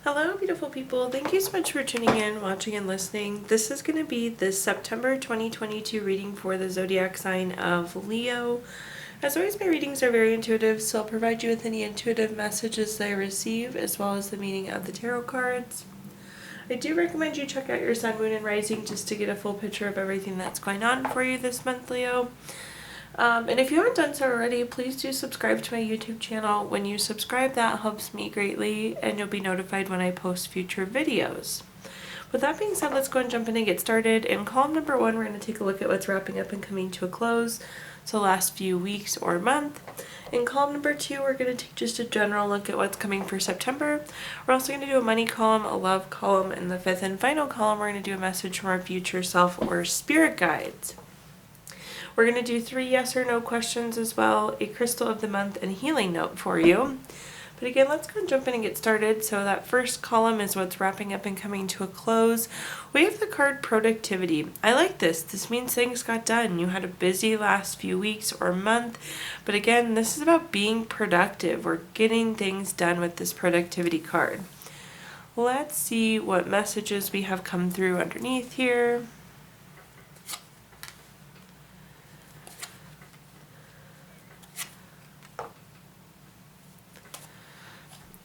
Hello, beautiful people. Thank you so much for tuning in, watching, and listening. This is going to be the September 2022 reading for the zodiac sign of Leo. As always, my readings are very intuitive, so I'll provide you with any intuitive messages that I receive, as well as the meaning of the tarot cards. I do recommend you check out your sun, moon, and rising just to get a full picture of everything that's going on for you this month, Leo. And if you haven't done so already, please do subscribe to my YouTube channel. When you subscribe, that helps me greatly, and you'll be notified when I post future videos. With that being said, let's go and jump in and get started. In column number 1, we're going to take a look at what's wrapping up and coming to a close, so the last few weeks or month. In column number 2, we're going to take just a general look at what's coming for September. We're also going to do a money column, a love column, and the 5th and final column, we're going to do a message from our future self or spirit guides. We're going to do 3 yes or no questions as well, a crystal of the month, and healing note for you. But again, let's go and jump in and get started. So that first column is what's wrapping up and coming to a close. We have the card productivity. I like this. This means things got done. You had a busy last few weeks or month. But again, this is about being productive. We're getting things done with this productivity card. Let's see what messages we have come through underneath here.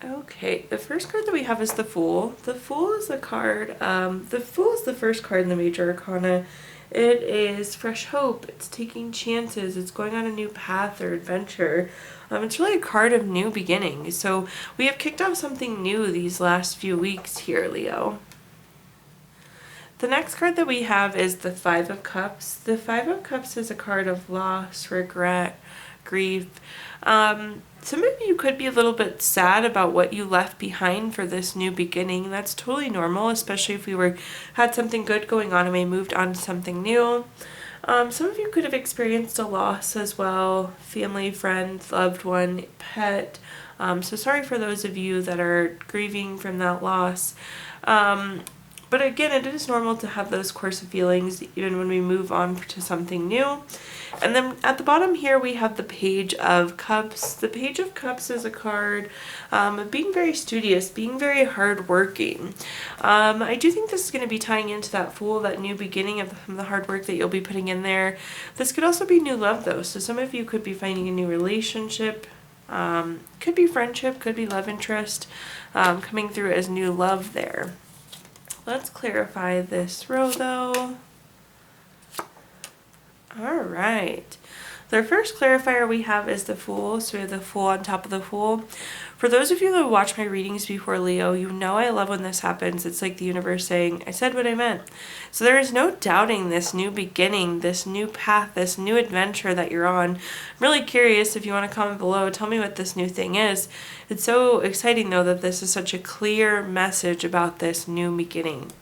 Okay, the first card that we have is the Fool. The Fool is the card, the Fool is the first card in the Major Arcana. It is fresh hope, it's taking chances, it's going on a new path or adventure. It's really a card of new beginnings. So we have kicked off something new these last few weeks here, Leo. The next card that we have is the 5 of Cups. The 5 of Cups is a card of loss, regret, grief. Some of you could be a little bit sad about what you left behind for this new beginning. That's totally normal, especially if we had something good going on and we moved on to something new. Some of you could have experienced a loss as well, family, friend, loved one, pet. So sorry for those of you that are grieving from that loss. But again, it is normal to have those course of feelings even when we move on to something new. And then at the bottom here, we have the Page of Cups. The Page of Cups is a card of being very studious, being very hardworking. I do think this is going to be tying into that Fool, that new beginning of the hard work that you'll be putting in there. This could also be new love, though. So some of you could be finding a new relationship. Could be friendship, could be love interest, coming through as new love there. Let's clarify this row, though. All right. The first clarifier we have is the Fool, so we have the Fool on top of the Fool. For those of you that watch my readings before, Leo, you know I love when this happens. It's like the universe saying, I said what I meant. So there is no doubting this new beginning, this new path, this new adventure that you're on. I'm really curious if you want to comment below, tell me what this new thing is. It's so exciting, though, that this is such a clear message about this new beginning.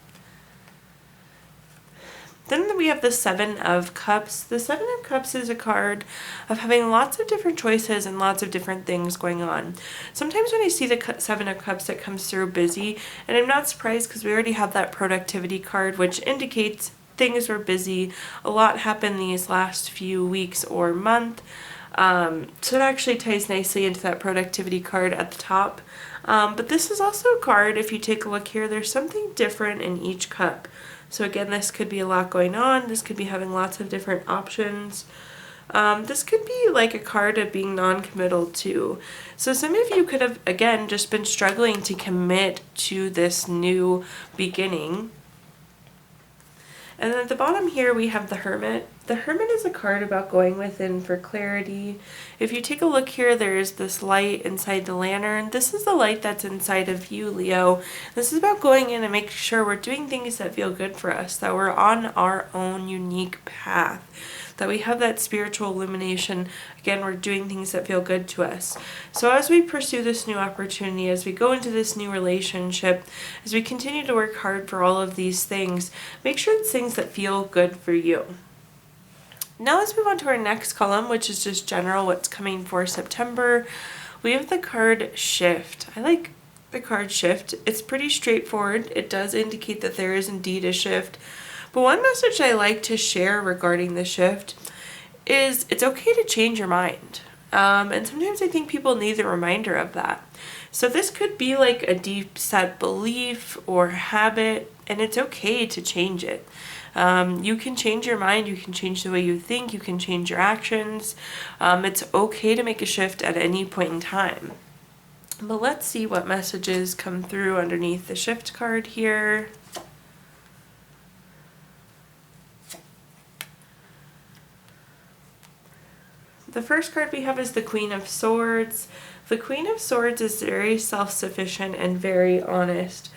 Then we have the 7 of Cups. The 7 of Cups is a card of having lots of different choices and lots of different things going on. Sometimes when I see the 7 of Cups, it comes through busy, and I'm not surprised because we already have that productivity card, which indicates things were busy. A lot happened these last few weeks or month. So it actually ties nicely into that productivity card at the top. But this is also a card, if you take a look here, there's something different in each cup. So again, this could be a lot going on. This could be having lots of different options. This could be like a card of being non-committal too. So some of you could have, again, just been struggling to commit to this new beginning. And then at the bottom here, we have the Hermit. The Hermit is a card about going within for clarity. If you take a look here, there is this light inside the lantern. This is the light that's inside of you, Leo. This is about going in and making sure we're doing things that feel good for us, that we're on our own unique path, that we have that spiritual illumination. Again, we're doing things that feel good to us. So as we pursue this new opportunity, as we go into this new relationship, as we continue to work hard for all of these things, make sure it's things that feel good for you. Now let's move on to our next column, which is just general, what's coming for September. We have the card Shift. I like the card Shift. It's pretty straightforward. It does indicate that there is indeed a shift. But one message I like to share regarding the shift is it's okay to change your mind. And sometimes I think people need the reminder of that. So this could be like a deep set belief or habit, and it's okay to change it. You can change your mind, you can change the way you think, you can change your actions. It's okay to make a shift at any point in time. But let's see what messages come through underneath the shift card here. The first card we have is the Queen of Swords. The Queen of Swords is very self-sufficient and very honest.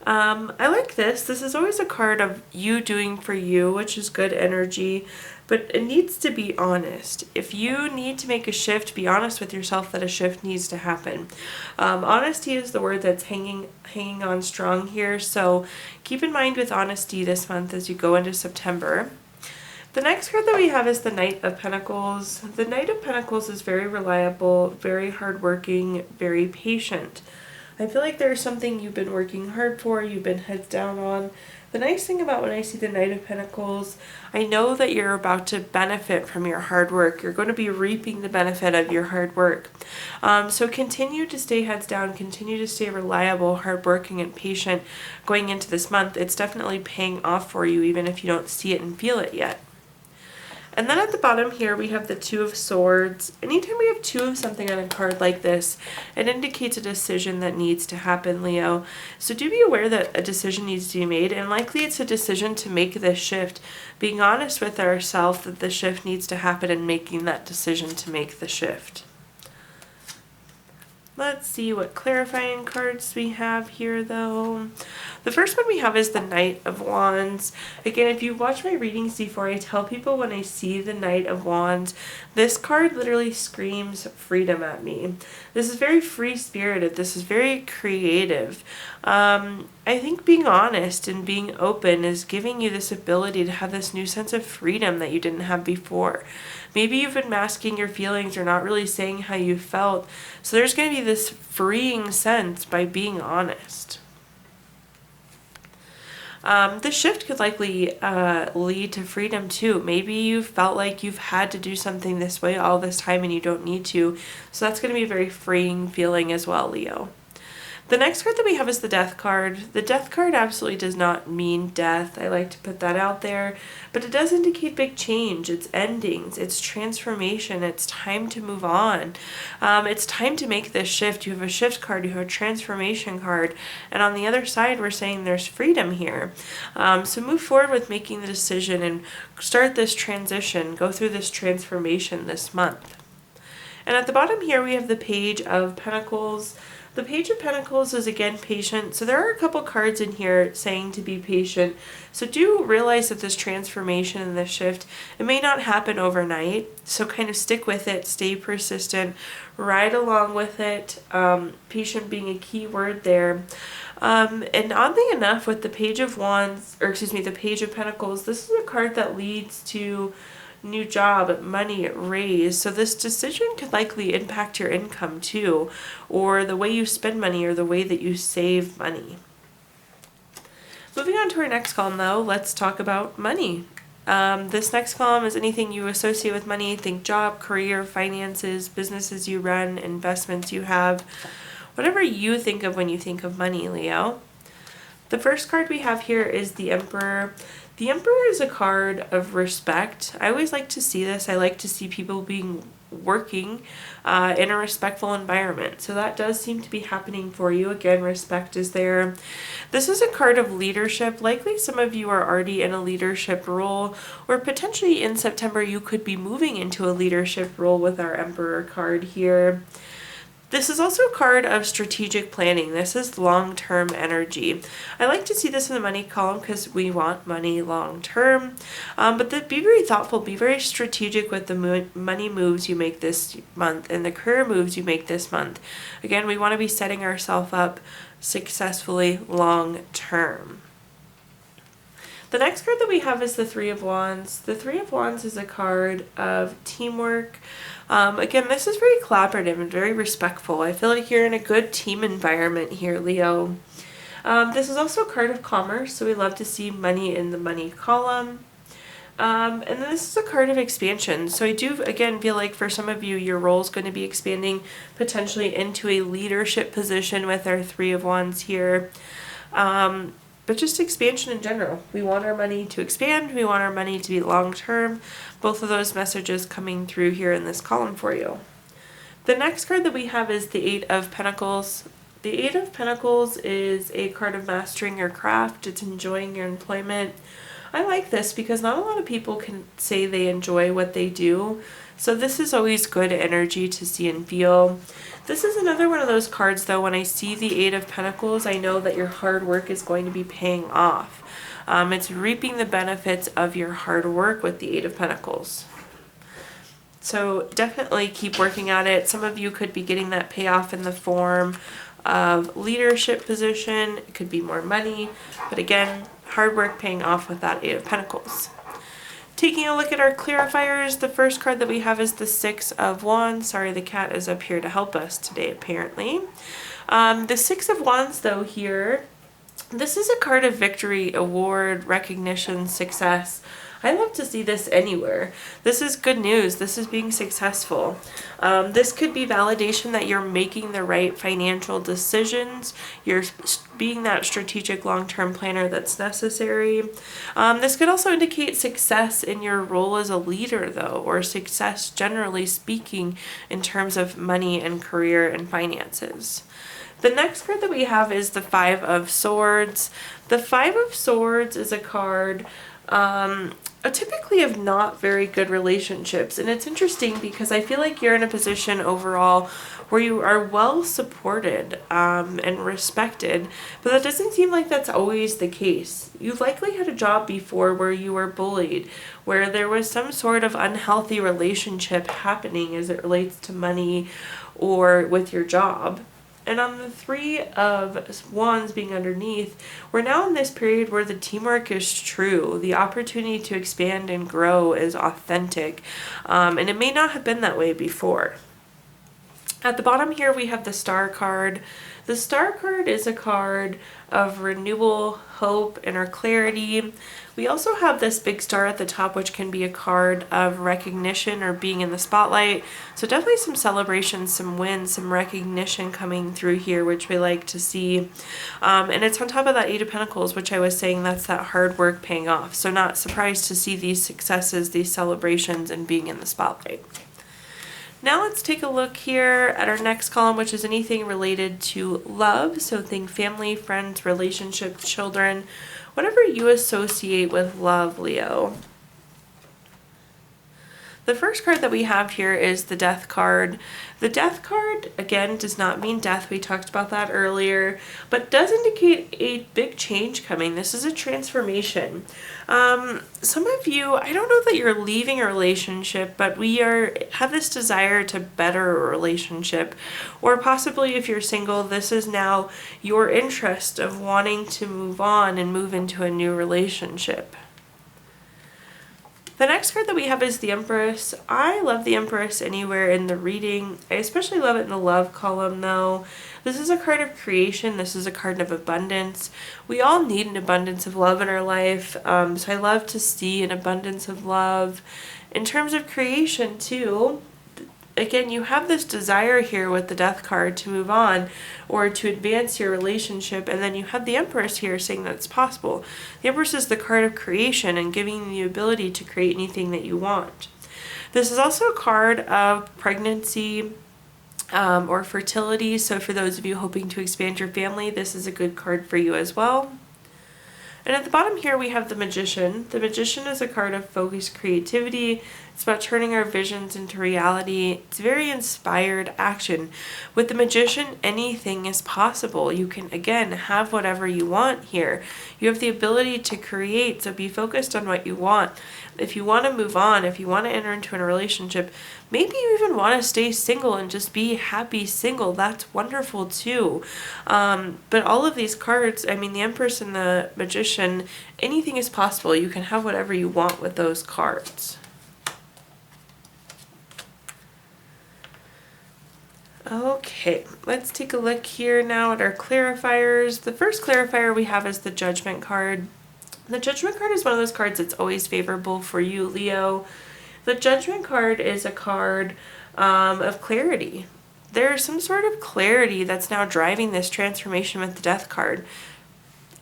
I like this. This is always a card of you doing for you, which is good energy, but it needs to be honest. If you need to make a shift, be honest with yourself that a shift needs to happen. Honesty is the word that's hanging on strong here, so keep in mind with honesty this month as you go into September. The next card that we have is the Knight of Pentacles. The Knight of Pentacles is very reliable, very hardworking, very patient. I feel like there's something you've been working hard for, you've been heads down on. The nice thing about when I see the Knight of Pentacles, I know that you're about to benefit from your hard work. You're going to be reaping the benefit of your hard work. So continue to stay heads down, continue to stay reliable, hardworking, and patient going into this month. It's definitely paying off for you, even if you don't see it and feel it yet. And then at the bottom here, we have the Two of Swords. Anytime we have two of something on a card like this, it indicates a decision that needs to happen, Leo. So do be aware that a decision needs to be made, and likely it's a decision to make this shift. Being honest with ourselves that the shift needs to happen and making that decision to make the shift. Let's see what clarifying cards we have here, though. The first one we have is the Knight of Wands. Again, if you watch my readings before, I tell people when I see the Knight of Wands, this card literally screams freedom at me. This is very free-spirited. This is very creative. I think being honest and being open is giving you this ability to have this new sense of freedom that you didn't have before. Maybe you've been masking your feelings or not really saying how you felt. So there's going to be this freeing sense by being honest. This shift could likely lead to freedom too. Maybe you felt like you've had to do something this way all this time and you don't need to. So that's going to be a very freeing feeling as well, Leo. The next card that we have is the Death card. The Death card absolutely does not mean death. I like to put that out there. But it does indicate big change. It's endings. It's transformation. It's time to move on. It's time to make this shift. You have a shift card. You have a transformation card. And on the other side, we're saying there's freedom here. So move forward with making the decision and start this transition. Go through this transformation this month. And at the bottom here, we have the Page of Pentacles. The Page of Pentacles is again patient. So there are a couple cards in here saying to be patient. So do realize that this transformation and this shift, it may not happen overnight. So kind of stick with it, stay persistent, ride along with it. Patient being a key word there. And oddly enough, with the Page of Wands, or excuse me, the Page of Pentacles, this is a card that leads to new job, money, raise. So this decision could likely impact your income too, or the way you spend money or the way that you save money. Moving on to our next column though, let's talk about money. This next column is anything you associate with money. Think job, career, finances, businesses you run, investments you have, whatever you think of when you think of money, Leo. The first card we have here is the Emperor. The Emperor is a card of respect. I always like to see this. I like to see people working in a respectful environment. So that does seem to be happening for you. Again, respect is there. This is a card of leadership. Likely some of you are already in a leadership role, or potentially in September you could be moving into a leadership role with our Emperor card here. This is also a card of strategic planning. This is long-term energy. I like to see this in the money column because we want money long-term. But be very thoughtful, be very strategic with the money moves you make this month and the career moves you make this month. Again, we want to be setting ourselves up successfully long-term. The next card that we have is the Three of Wands. The Three of Wands is a card of teamwork. Again, this is very collaborative and very respectful. I feel like you're in a good team environment here, Leo. This is also a card of commerce, so we love to see money in the money column. And then this is a card of expansion. So I do, again, feel like for some of you, your role is going to be expanding potentially into a leadership position with our Three of Wands here. But just expansion in general. We want our money to expand. We want our money to be long-term. Both of those messages coming through here in this column for you. The next card that we have is the Eight of Pentacles. The Eight of Pentacles is a card of mastering your craft. It's enjoying your employment. I like this because not a lot of people can say they enjoy what they do. So this is always good energy to see and feel. This is another one of those cards, though, when I see the Eight of Pentacles, I know that your hard work is going to be paying off. It's reaping the benefits of your hard work with the Eight of Pentacles. So definitely keep working at it. Some of you could be getting that payoff in the form of leadership position. It could be more money. But again, hard work paying off with that Eight of Pentacles. Taking a look at our clarifiers, the first card that we have is the Six of Wands. Sorry, the cat is up here to help us today, apparently. The Six of Wands, though, here, this is a card of victory, award, recognition, success. I love to see this anywhere. This is good news. This is being successful. This could be validation that you're making the right financial decisions. You're being that strategic long-term planner that's necessary. This could also indicate success in your role as a leader, though, or success generally speaking in terms of money and career and finances. The next card that we have is the Five of Swords. The Five of Swords is a card typically of not very good relationships. And it's interesting because I feel like you're in a position overall where you are well supported and respected, but that doesn't seem like that's always the case. You've likely had a job before where you were bullied, where there was some sort of unhealthy relationship happening as it relates to money or with your job. And on the Three of Wands being underneath, we're now in this period where the teamwork is true. The opportunity to expand and grow is authentic. And it may not have been that way before. At the bottom here, we have the Star card. The Star card is a card of renewal, hope, inner clarity. We also have this big star at the top, which can be a card of recognition or being in the spotlight. So definitely some celebration, some wins, some recognition coming through here, which we like to see. And it's on top of that Eight of Pentacles, which I was saying that's that hard work paying off. So not surprised to see these successes, these celebrations, and being in the spotlight. Now let's take a look here at our next column, which is anything related to love. So think family, friends, relationships, children, whatever you associate with love, Leo. The first card that we have here is the Death card. The Death card, again, does not mean death. We talked about that earlier, but does indicate a big change coming. This is a transformation. Some of you, I don't know that you're leaving a relationship, but have this desire to better a relationship. Or possibly if you're single, this is now your interest of wanting to move on and move into a new relationship. The next card that we have is the Empress. I love the Empress anywhere in the reading. I especially love it in the love column, though. This is a card of creation. This is a card of abundance. We all need an abundance of love in our life, so I love to see an abundance of love. In terms of creation, too, again, you have this desire here with the Death card to move on or to advance your relationship, and then you have the Empress here saying that it's possible. The Empress is the card of creation and giving you the ability to create anything that you want. This is also a card of pregnancy or fertility, so for those of you hoping to expand your family, this is a good card for you as well. And at the bottom here we have the Magician. The Magician is a card of focused creativity. It's about turning our visions into reality. It's very inspired action. With the Magician, anything is possible. You can, again, have whatever you want here. You have the ability to create, so be focused on what you want. If you want to move on, if you want to enter into a relationship, maybe you even want to stay single and just be happy single. That's wonderful too. But all of these cards, I mean, the Empress and the Magician, anything is possible. You can have whatever you want with those cards. Okay, let's take a look here now at our clarifiers. The first clarifier we have is the Judgment card. The Judgment card is one of those cards that's always favorable for you, Leo. The Judgment card is a card of clarity. There's some sort of clarity that's now driving this transformation with the Death card.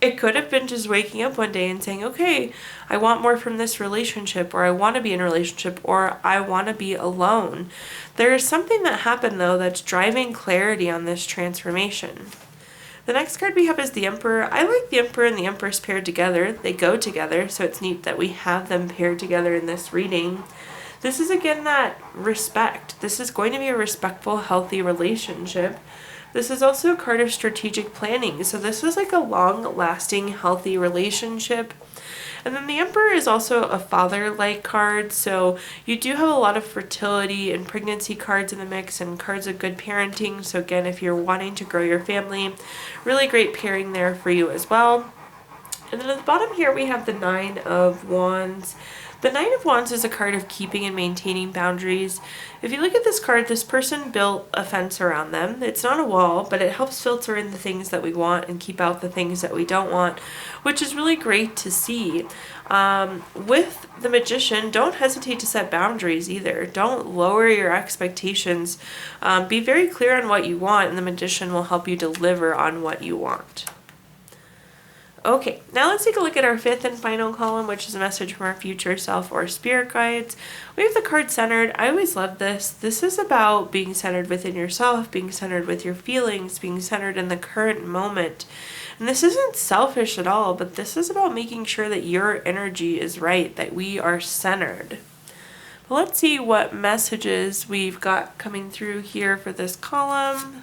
It could have been just waking up one day and saying, okay, I want more from this relationship, or I want to be in a relationship, or I want to be alone. There is something that happened, though, that's driving clarity on this transformation. The next card we have is the Emperor. I like the Emperor and the Empress paired together. They go together, so it's neat that we have them paired together in this reading. This is, again, that respect. This is going to be a respectful, healthy relationship. This is also a card of strategic planning. So this is like a long-lasting, healthy relationship. And then the Emperor is also a father-like card. So you do have a lot of fertility and pregnancy cards in the mix and cards of good parenting. So again, if you're wanting to grow your family, really great pairing there for you as well. And then at the bottom here, we have the Nine of Wands. The Nine of Wands is a card of keeping and maintaining boundaries. If you look at this card, this person built a fence around them. It's not a wall, but it helps filter in the things that we want and keep out the things that we don't want, which is really great to see. With the Magician, don't hesitate to set boundaries either. Don't lower your expectations. Be very clear on what you want, and the Magician will help you deliver on what you want. Okay, now let's take a look at our fifth and final column, which is a message from our future self or spirit guides. We have the card Centered. I always love this. This is about being centered within yourself, being centered with your feelings, being centered in the current moment. And this isn't selfish at all, but this is about making sure that your energy is right, that we are centered. But let's see what messages we've got coming through here for this column.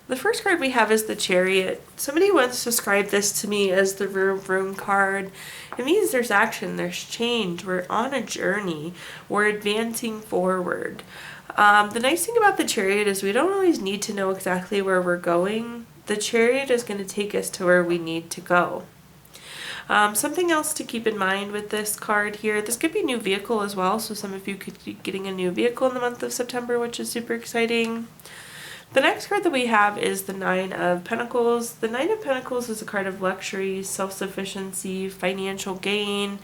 The first card we have is the Chariot. Somebody once described this to me as the vroom vroom card. It means there's action, there's change, we're on a journey, we're advancing forward. The nice thing about the Chariot is we don't always need to know exactly where we're going. The Chariot is going to take us to where we need to go. Something else to keep in mind with this card here, this could be a new vehicle as well, so some of you could be getting a new vehicle in the month of September, which is super exciting. The next card that we have is the Nine of Pentacles. The Nine of Pentacles is a card of luxury, self-sufficiency, financial gain.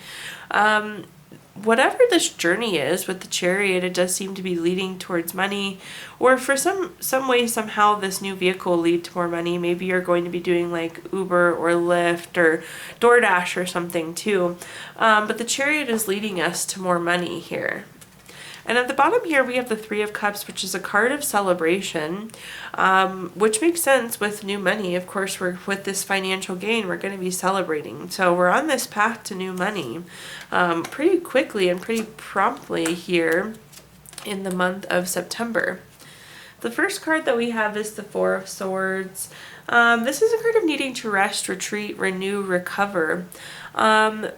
Whatever this journey is with the Chariot, it does seem to be leading towards money, or for some way, somehow this new vehicle will lead to more money. Maybe you're going to be doing like Uber or Lyft or DoorDash or something too. But the Chariot is leading us to more money here. And at the bottom here, we have the Three of Cups, which is a card of celebration, which makes sense with new money. Of course, with this financial gain, we're going to be celebrating. So we're on this path to new money pretty quickly and pretty promptly here in the month of September. The first card that we have is the Four of Swords. This is a card of needing to rest, retreat, renew, recover.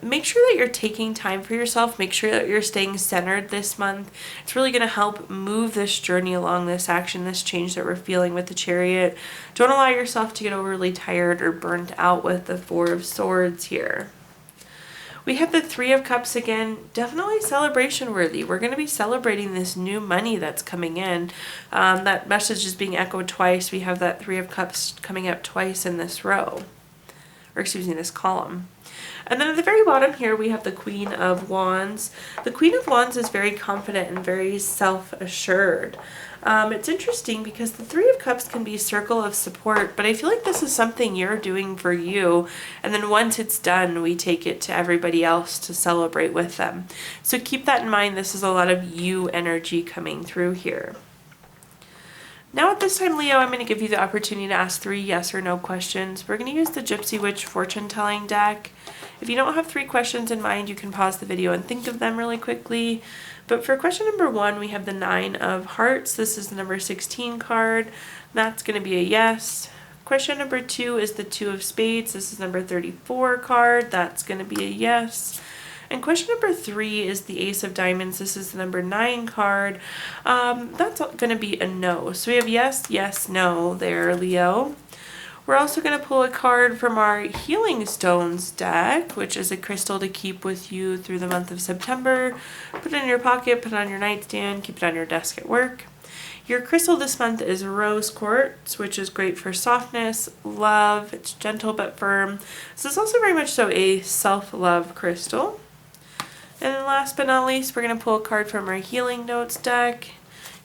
Make sure that you're taking time for yourself. Make sure that you're staying centered this month. It's really going to help move this journey along, this action, this change that we're feeling with the Chariot. Don't allow yourself to get overly tired or burnt out with the Four of Swords here. We have the Three of Cups again, definitely celebration worthy. We're going to be celebrating this new money that's coming in. That message is being echoed twice. We have that Three of Cups coming up twice in this row, or excuse me, this column. And then at the very bottom here, we have the Queen of Wands. The Queen of Wands is very confident and very self-assured. It's interesting because the Three of Cups can be a circle of support, but I feel like this is something you're doing for you. And then once it's done, we take it to everybody else to celebrate with them. So keep that in mind. This is a lot of you energy coming through here. Now at this time, Leo, I'm going to give you the opportunity to ask 3 yes or no questions. We're going to use the Gypsy Witch fortune telling deck. If you don't have 3 questions in mind, you can pause the video and think of them really quickly. But for question number 1, we have the 9 of Hearts. This is the number 16 card. That's going to be a yes. Question number 2 is the 2 of Spades. This is number 34 card. That's going to be a yes. And question number 3 is the Ace of Diamonds. This is the number 9 card. That's going to be a no. So we have yes, yes, no there, Leo. We're also going to pull a card from our Healing Stones deck, which is a crystal to keep with you through the month of September. Put it in your pocket, put it on your nightstand, keep it on your desk at work. Your crystal this month is rose quartz, which is great for softness, love. It's gentle but firm. This is also very much so a self-love crystal. And then last but not least, we're going to pull a card from our Healing Notes deck.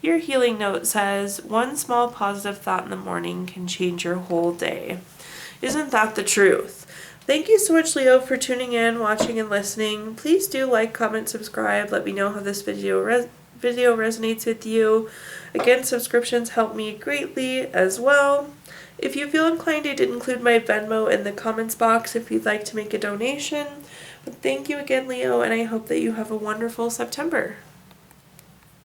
Your healing note says, one small positive thought in the morning can change your whole day. Isn't that the truth? Thank you so much, Leo, for tuning in, watching, and listening. Please do like, comment, subscribe. Let me know how this video resonates with you. Again, subscriptions help me greatly as well. If you feel inclined, I did include my Venmo in the comments box if you'd like to make a donation. But thank you again, Leo, and I hope that you have a wonderful September.